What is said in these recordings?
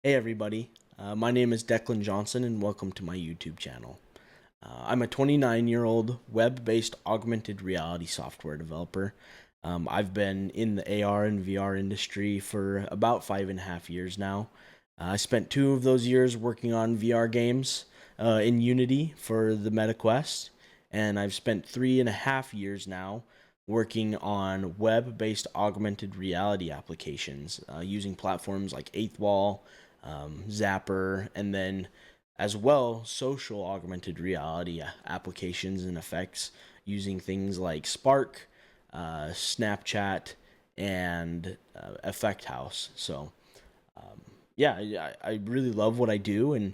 Hey everybody, my name is Declan Johnson and welcome to my YouTube channel. I'm a 29-year-old web-based augmented reality software developer. I've been in the AR and VR industry for about 5.5 years now. I spent 2 of those years working on VR games in Unity for the MetaQuest, and I've spent 3.5 years now working on web-based augmented reality applications using platforms like Eighth Wall, Zapper, and then as well social augmented reality applications and effects using things like Spark, Snapchat, and Effect House. So yeah, I really love what I do, and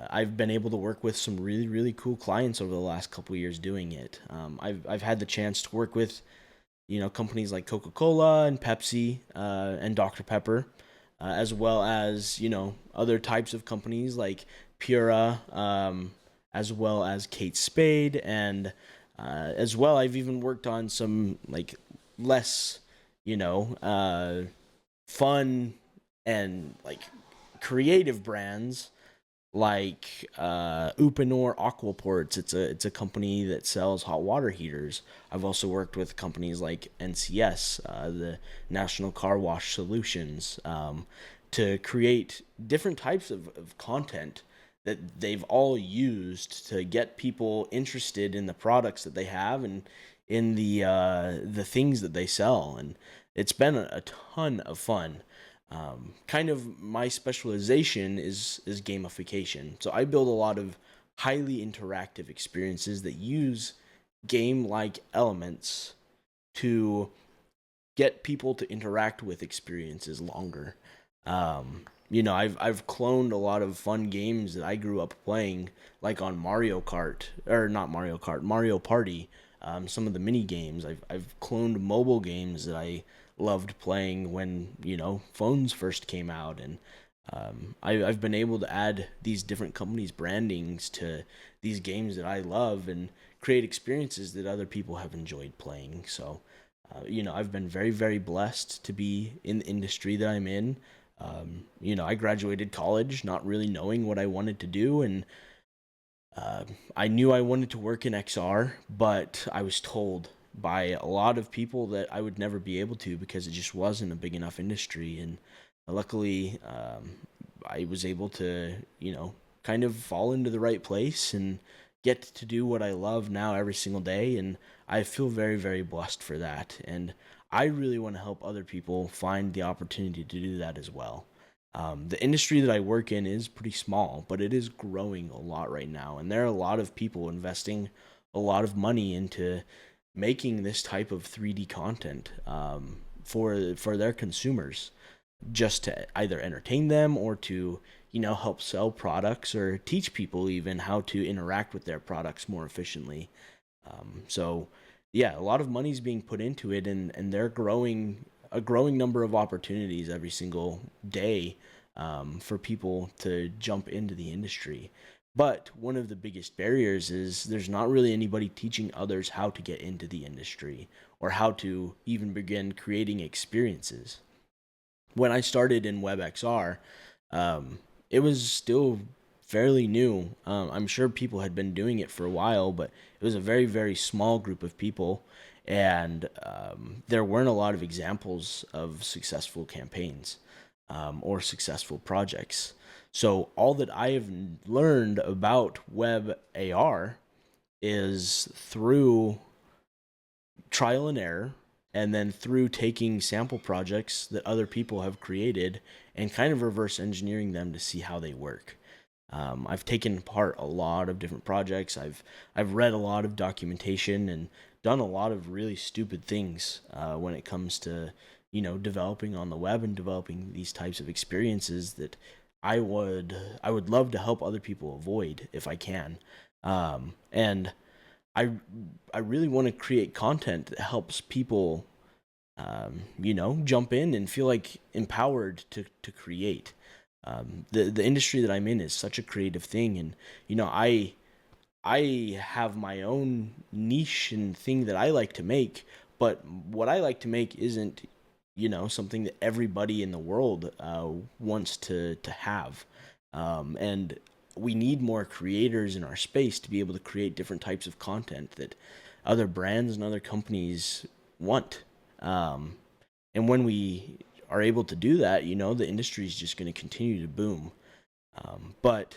I've been able to work with some really cool clients over the last couple years doing it. I've had the chance to work with companies like Coca-Cola and Pepsi and Dr. Pepper, as well as other types of companies like Pura, as well as Kate Spade, and as well I've even worked on some like less you know uh, fun and like creative brands like Uponor Aquaports. It's a company that sells hot water heaters. I've also worked with companies like NCS, the National Car Wash Solutions, to create different types of content that they've all used to get people interested in the products that they have and in the things that they sell. And it's been a ton of fun. Kind of my specialization is gamification. So I build a lot of highly interactive experiences that use game-like elements to get people to interact with experiences longer. I've cloned a lot of fun games that I grew up playing, like on Mario Kart, or not Mario Kart, Mario Party. Some of the mini games. I've cloned mobile games that I loved playing when phones first came out, and I've been able to add these different companies' brandings to these games that I love and create experiences that other people have enjoyed playing. So I've been very blessed to be in the industry that I'm in. I graduated college not really knowing what I wanted to do, and I knew I wanted to work in XR, but I was told by a lot of people that I would never be able to because it just wasn't a big enough industry. And luckily, I was able to, kind of fall into the right place and get to do what I love now every single day. And I feel very blessed for that. And I really want to help other people find the opportunity to do that as well. The industry that I work in is pretty small, but it is growing a lot right now. And there are a lot of people investing a lot of money into making this type of 3D content for their consumers, just to either entertain them or to help sell products or teach people even how to interact with their products more efficiently. So yeah, a lot of money's being put into it, and they're growing a growing number of opportunities every single day for people to jump into the industry. But one of the biggest barriers is there's not really anybody teaching others how to get into the industry or how to even begin creating experiences. When I started in WebXR, it was still fairly new. I'm sure people had been doing it for a while, but it was a very small group of people, and there weren't a lot of examples of successful campaigns or successful projects. So all that I have learned about web AR is through trial and error, and then through taking sample projects that other people have created and kind of reverse engineering them to see how they work. I've taken part a lot of different projects. I've read a lot of documentation and done a lot of really stupid things when it comes to developing on the web and developing these types of experiences that I would love to help other people avoid if I can. And I I really want to create content that helps people, jump in and feel like empowered to create. The industry that I'm in is such a creative thing, and I have my own niche and thing that I like to make, but what I like to make isn't something that everybody in the world wants to have. And we need more creators in our space to be able to create different types of content that other brands and other companies want. Um, and when we are able to do that, the industry is just going to continue to boom. But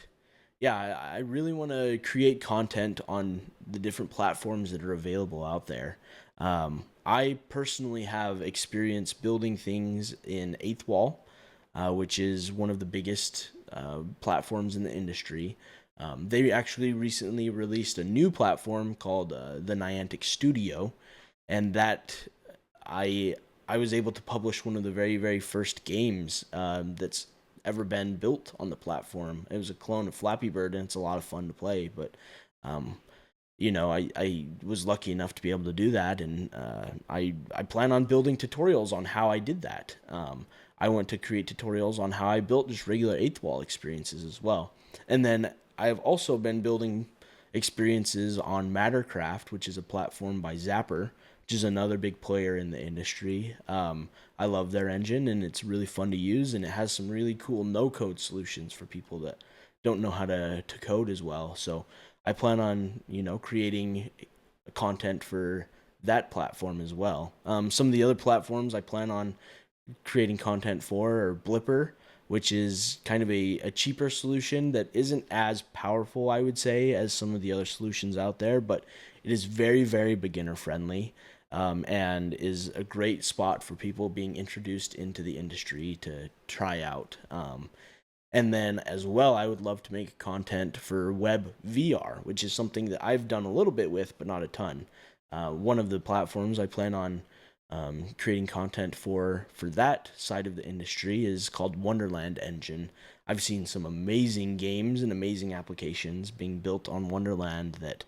yeah, I really want to create content on the different platforms that are available out there. I personally have experience building things in Eighth Wall, which is one of the biggest platforms in the industry. They actually recently released a new platform called the Niantic Studio, and that I I was able to publish one of the very very first games that's ever been built on the platform. It was a clone of Flappy Bird, and it's a lot of fun to play. But um, I was lucky enough to be able to do that, and I plan on building tutorials on how I did that. I want to create tutorials on how I built just regular eighth wall experiences as well, and then I've also been building experiences on Mattercraft, which is a platform by Zapper, which is another big player in the industry. I love their engine, and it's really fun to use, and it has some really cool no-code solutions for people that don't know how to code as well. So I plan on creating content for that platform as well. Some of the other platforms I plan on creating content for are Blipper, which is kind of a cheaper solution that isn't as powerful, I would say, as some of the other solutions out there, but it is very, very beginner friendly. And is a great spot for people being introduced into the industry to try out. And then as well, I would love to make content for web VR, which is something that I've done a little bit with, but not a ton. One of the platforms I plan on creating content for that side of the industry is called Wonderland Engine. I've seen some amazing games and amazing applications being built on Wonderland that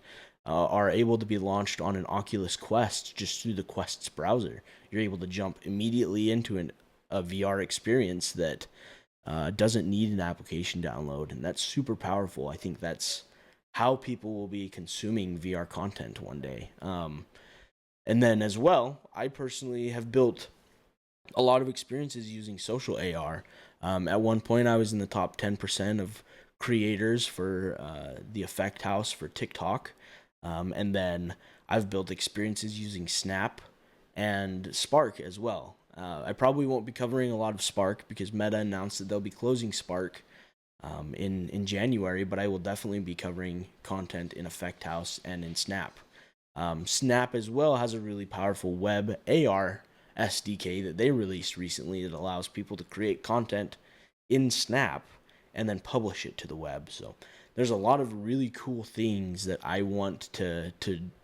are able to be launched on an Oculus Quest just through the Quest's browser. You're able to jump immediately into a VR experience that doesn't need an application download, and that's super powerful. I think that's how people will be consuming VR content one day. And then as well, I personally have built a lot of experiences using social AR. At one point, I was in the top 10% of creators for the Effect House for TikTok. And then I've built experiences using Snap and Spark as well. I probably won't be covering a lot of Spark because Meta announced that they'll be closing Spark in January, but I will definitely be covering content in Effect House and in Snap. Snap as well has a really powerful web AR SDK that they released recently that allows people to create content in Snap and then publish it to the web. So there's a lot of really cool things that I want to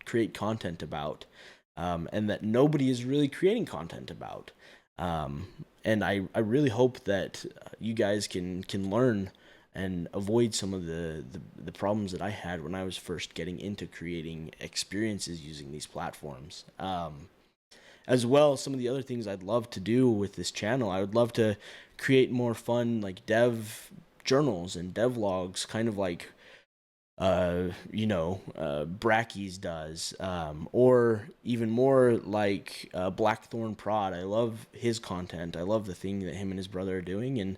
create content about, and that nobody is really creating content about. And I really hope that you guys can learn and avoid some of the problems that I had when I was first getting into creating experiences using these platforms. As well, some of the other things I'd love to do with this channel, I would love to create more fun like dev journals and dev logs, kind of like Brackeys does, or even more like Blackthorn Prod. I love his content. I love the thing that him and his brother are doing, and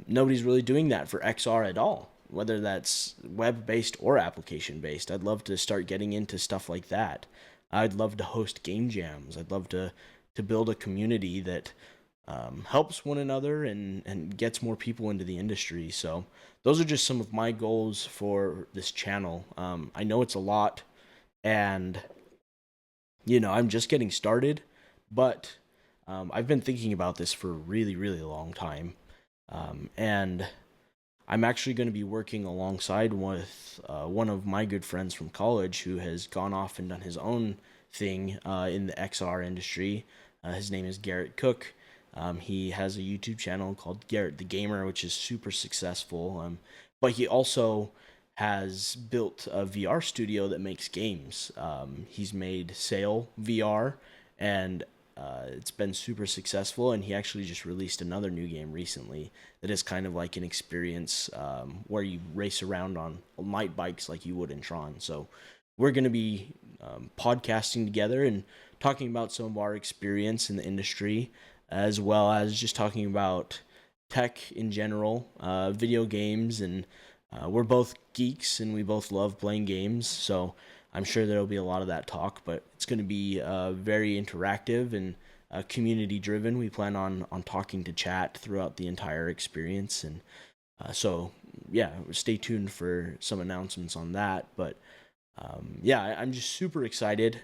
nobody's really doing that for XR at all, whether that's web based or application based. I'd love to start getting into stuff like that. I'd love to host game jams. I'd love to build a community that helps one another and gets more people into the industry. So those are just some of my goals for this channel. I know it's a lot, and I'm just getting started, but I've been thinking about this for a really, really long time. And I'm actually going to be working alongside with one of my good friends from college who has gone off and done his own thing in the XR industry. His name is Garrett Cook. He has a YouTube channel called Garrett the Gamer, which is super successful. But he also has built a VR studio that makes games. He's made Sail VR, and it's been super successful. And he actually just released another new game recently that is kind of like an experience where you race around on light bikes like you would in Tron. So we're going to be podcasting together and talking about some of our experience in the industry, as well as just talking about tech in general, video games, and we're both geeks and we both love playing games. So I'm sure there'll be a lot of that talk, but it's going to be very interactive and community driven. We plan on talking to chat throughout the entire experience, and so yeah, stay tuned for some announcements on that. But yeah, I'm just super excited.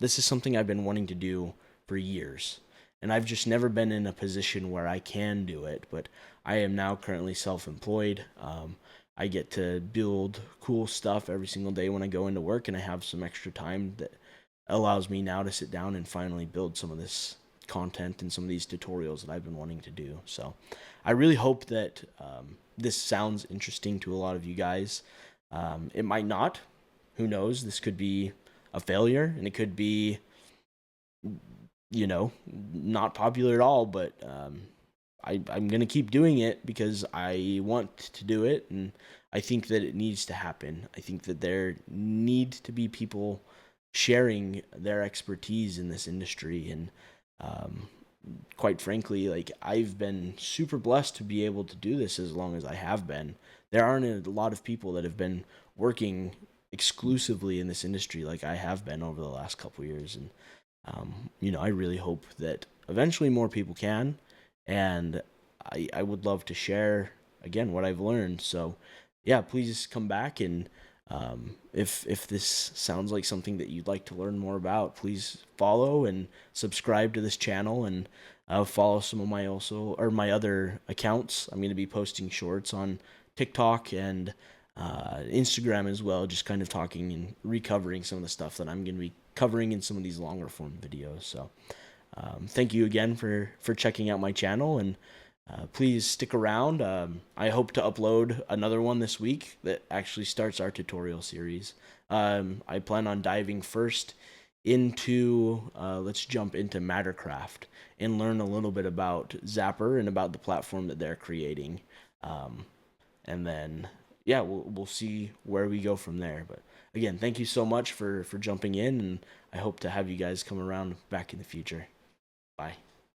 This is something I've been wanting to do for years, and I've just never been in a position where I can do it. But I am now currently self-employed. I get to build cool stuff every single day when I go into work, and I have some extra time that allows me now to sit down and finally build some of this content and some of these tutorials that I've been wanting to do. So I really hope that this sounds interesting to a lot of you guys. It might not. Who knows? This could be a failure, and it could be, not popular at all. But I'm gonna keep doing it because I want to do it, and I think that it needs to happen. I think that there need to be people sharing their expertise in this industry, and um, quite frankly, like I've been super blessed to be able to do this as long as I have been. There aren't a lot of people that have been working exclusively in this industry like I have been over the last couple years, and I really hope that eventually more people can, and I would love to share again what I've learned. So, yeah, please come back, and if this sounds like something that you'd like to learn more about, please follow and subscribe to this channel, and follow some of my other accounts. I'm going to be posting shorts on TikTok and Instagram as well, just kind of talking and recovering some of the stuff that I'm going to be covering in some of these longer form videos. So thank you again for checking out my channel, and please stick around. I hope to upload another one this week that actually starts our tutorial series. I plan on diving first into, let's jump into Mattercraft and learn a little bit about Zapper and about the platform that they're creating. And then, yeah, we'll see where we go from there. But again, thank you so much for jumping in, and I hope to have you guys come around back in the future. Bye.